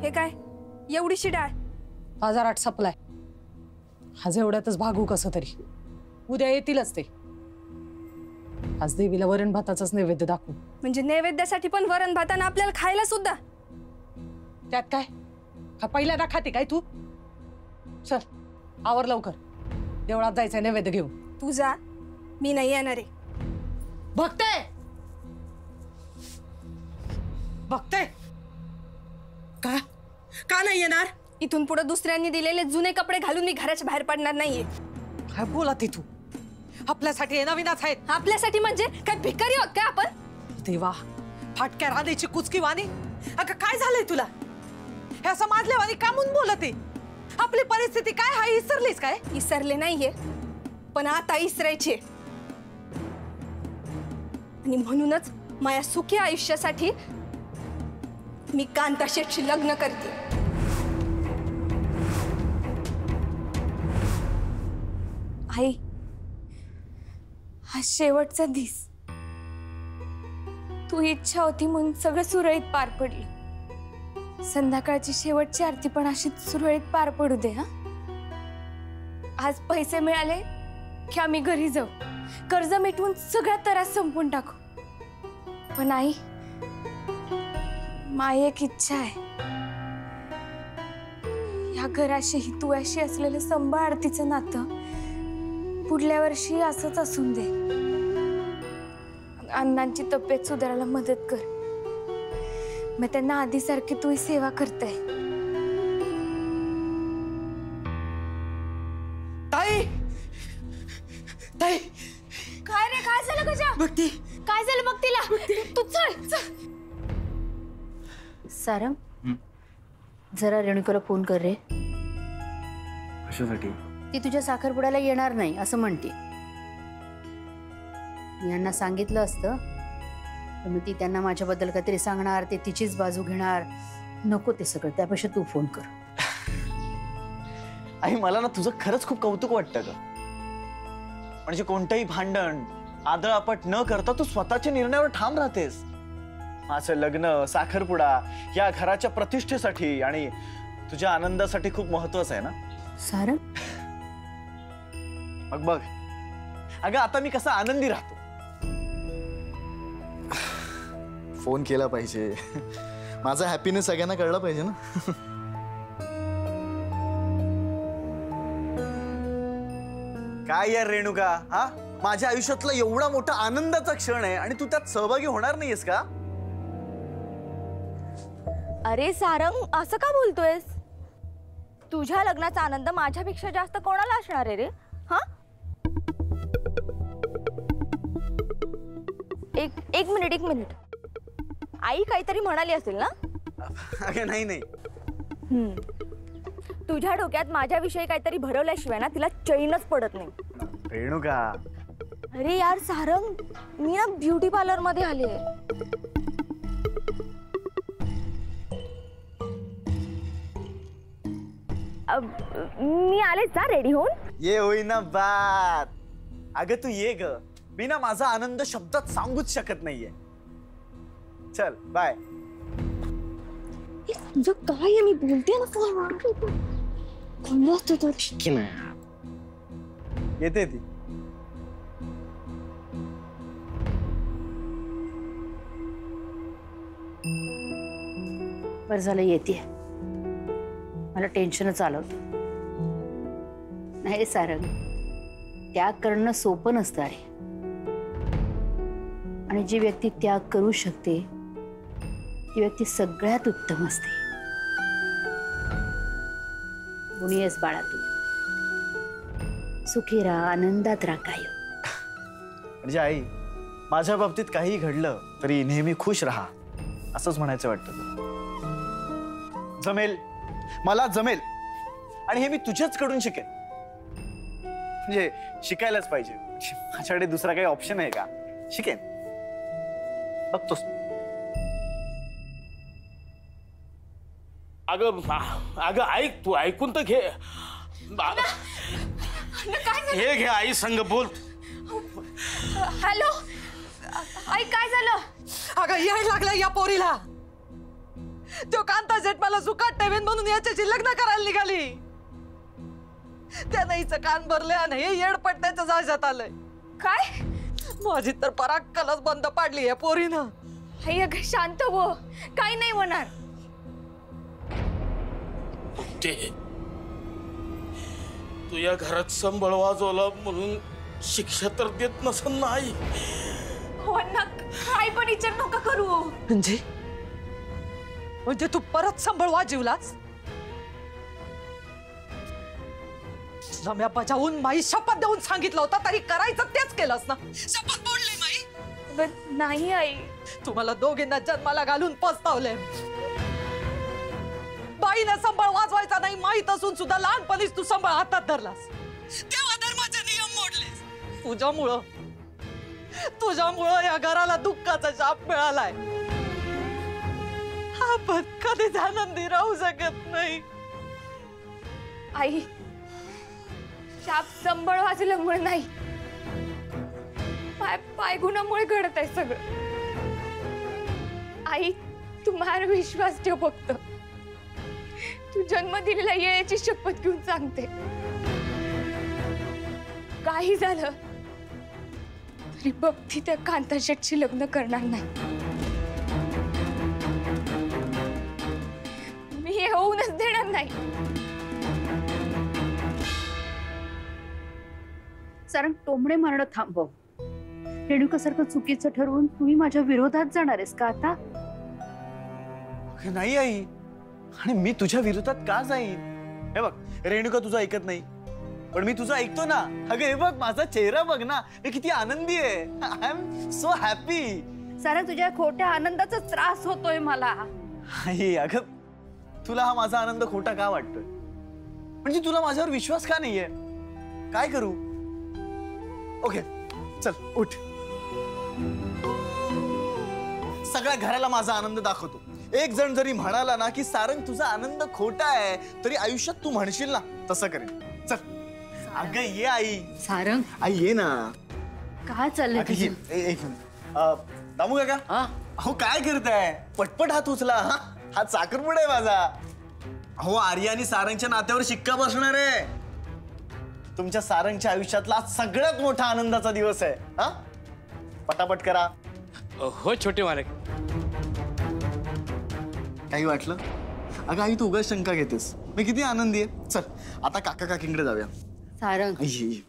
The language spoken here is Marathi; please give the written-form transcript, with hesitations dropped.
हे काय एवढीशी डाळ? बाजार आठ सपलाय. आज एवढ्यातच भागू कसं तरी. उद्या येतीलच ते. आज देवीला वरण भाताचाच नैवेद्य दाखवू. म्हणजे नैवेद्यासाठी पण वरण भातानं आपल्याला खायला सुद्धा? त्यात काय? का पहिल्यांदा खाते काय तू? चल आवर लवकर, देवळात जायचंय नैवेद्य घेऊन. तू जा, मी नाही येणार आहे. बघते बघते का का नाही येणार? इथून पुढे दुसऱ्यांनी दिलेले जुने कपडे घालून मी घराच्या बाहेर पडणार नाहीये. काय बोलत तू? आपल्यासाठी नवीनच आहेत. आपल्यासाठी म्हणजे काय भिकारी आहोत का आपण? देवा, फाटक्या राधेची कुचकी वाणी. अगं काय झालंय तुला? हे असं माजल्या वाणी का म्हणून बोलते? आपली परिस्थिती काय हाय विसरलीस काय? विसरले नाहीये, पण आता विसरायची. आणि म्हणूनच माझ्या सुखी आयुष्यासाठी मी कांता शेठशी लग्न करते. आई, हा शेवटचा दिस. तू इच्छा होती म्हणून सगळं सुरळीत पार पडलं. संध्याकाळची शेवटची आरती पण अशी सुरळीत पार पडू दे. हा, आज पैसे मिळाले की आम्ही घरी जाऊ, कर्ज मिटवून सगळ्या त्रास संपून टाकू. पण आई, माझी एक इच्छा आहे. या घराशी तू अशी असलेलं संभा आरतीचं नातं पुढल्या वर्षी असंच असून दे. अण्णांची तब्येत सुधारायला मदत कर. मग त्यांना आधीसारखी तू सेवा करते. ताई, ताई, काय रे, काय झालं गजा? बघती काय झालं बघ तिला. तू चल चल. सारंग, जरा रेणुकाला फोन कर रे. कशासाठी? ती तुझ्या साखरपुड्याला येणार नाही असं म्हणते. मी यांना सांगितलं असतं तर मग ती त्यांना माझ्याबद्दल काहीतरी सांगणार, ते तिचीच बाजू घेणार. नको ते सगळं, त्यापेक्षा तू फोन कर. आई, मला ना तुझं खरंच खूप कौतुक वाटतं ग. म्हणजे कोणतंही भांडण आदळापट न करता तू स्वतःच्या निर्णयावर ठाम राहतेस. माझं लग्न, साखरपुडा या घराच्या प्रतिष्ठेसाठी आणि तुझ्या आनंदासाठी खूप महत्वाचं आहे ना सारंग. मग बघ अगं, आता मी कसा आनंदी राहतो. फोन केला पाहिजे. माझा हॅपीनेस सगळ्यांना कळला पाहिजे ना. काय यार रेणुका, हा माझ्या आयुष्यातला एवढा मोठा आनंदाचा क्षण आहे आणि तू त्यात सहभागी होणार नाहीयेस का? अरे सारंग, असं का बोलतोयस? तुझ्या लग्नाचा आनंद माझ्यापेक्षा जास्त कोणाला असणार आहे रे? हा, एक मिनिट. आई काहीतरी म्हणाली असेल ना? अगं नाही नाही. तुझ्या डोक्यात माझ्याविषयी काहीतरी भरवल्याशिवाय ना तिला चैनच पडत नाही. रेणुका, अरे यार सारंग, मी ना ब्युटी पार्लर मध्ये आले. मी आलेच ना रेडी होऊन. ये होईना बात. अगं तू ये ग, मी ना माझा आनंद शब्दात सांगूच शकत नाहीये. चल बाय. तुझं काय आहे, मी बोलते ना. येते ती. बरं झालं येते. मला टेन्शनच आलं होतं. नाही सारंग, त्याग करणं सोपं नसतं अरे. आणि जी व्यक्ती त्याग करू शकते ती व्यक्ती सगळ्यात उत्तम असते. गुणी आहेस बाळा तू. सुखी राहा, आनंदात राहा कायम. म्हणजे आई, माझ्या बाबतीत काही घडलं तरी नेहमी खुश राहा असंच म्हणायचं वाटतं. जमेल, मला जमेल. आणि हे मी तुझ्याच कडून शिकेन. म्हणजे शिकायलाच पाहिजे. माझ्याकडे दुसरा काही ऑप्शन आहे का? शिकेन, बघतोस. अगं ऐक, तू ऐकून तर घे. हे घे आई संग बोल. हॅलो आई, काय झालं? अगं यायला लागला या पोरीला. तो कांता जेट मला सुखात ठेवेन म्हणून याच्याशी लग्न करायला निघाली. त्यानं हिचं कान भरले आणि हे येडपट त्याच्या जाळ्यात आलंय. काय? माझी तर पराक्कलच बंद पाडली या पोरीनं. आई अगं शांत हो, काही नाही होणार. ते तू या घरात संबळ वाजवला म्हणून शिक्षा तर देत नसन ना आई. हो ना, काय पण विचार नका करू. म्हणजे तू परत संबळ वाजवलास? तुला म्या बजावून माई शपथ देऊन सांगितलं होतं तरी करायचं तेच केलंस ना. शपथ बोलली माई. अगं नाही आई. तुम्हाला दोघींना जन्माला घालून पस्तावले. बाईने संबळ वाजवायचा नाही माहीत असून सुद्धा लहानपणीच तू संबळ हातात धरलास. देवा धर्माचे नियम मोडलेस. तुझ्यामुळं या घराला दुःखाचा शाप मिळालाय. आपण कधीच आनंदी राहू शकत नाही. आई, शाप संबळ वाजल्यामुळे नाही, पायगुणामुळे घडत आहे सगळं. आई, तू माझ्यावर विश्वास ठेव फक्त. तू जन्म दिलेल्या येळेची शपथ घेऊन सांगते, काही झालं तरी बघती त्या कांता शेटशी लग्न करणार नाही. मी हे होऊनच देणार नाही. सारंग, टोमणे मारणं थांबव. रेणुकासारखं चुकीचं ठरवून तुम्ही माझ्या विरोधात जाणार आहेस का आता? नाही आई, आणि मी तुझ्या विरोधात का जाईन? हे बघ, रेणुका तुझं ऐकत नाही, पण मी तुझं ऐकतो ना. अगं हे बघ, माझा चेहरा बघ ना, हे किती आनंदी आहे. I am so happy. Sarang, तुझ्या खोट्या आनंदाचा त्रास होतोय मला. आई, अगं तुला हा माझा आनंद खोटा का वाटतोय? म्हणजे तुला माझ्यावर विश्वास का नाहीये? काय करू? ओके चल उठ, सगळ्या घराला माझा आनंद दाखवतो. एक जण जरी म्हणाला ना की सारंग तुझा आनंद खोटा आहे, तरी आयुष्यात तू म्हणशील ना तसं करेन. चल अगं ये आई. सारंग, आई ये ना. काय चाललंय अगं ये, तुझं? एक मिनिट. दामू काका, अहो काय करताय? पटपट हात उचला. हा साखरपुडा आहे माझा. अहो आर्या आणि सारंगच्या नात्यावर शिक्का बसणार आहे. तुमच्या सारंगच्या आयुष्यातला सगळ्यात मोठा आनंदाचा दिवस आहे. हा पटापट करा. हो छोटे मालक. काही वाटलं? अगं आई तू उगाच शंका घेतेस. मी किती आनंदी आहे. चल आता काका काकींकडे जाऊया. सारंग, आई,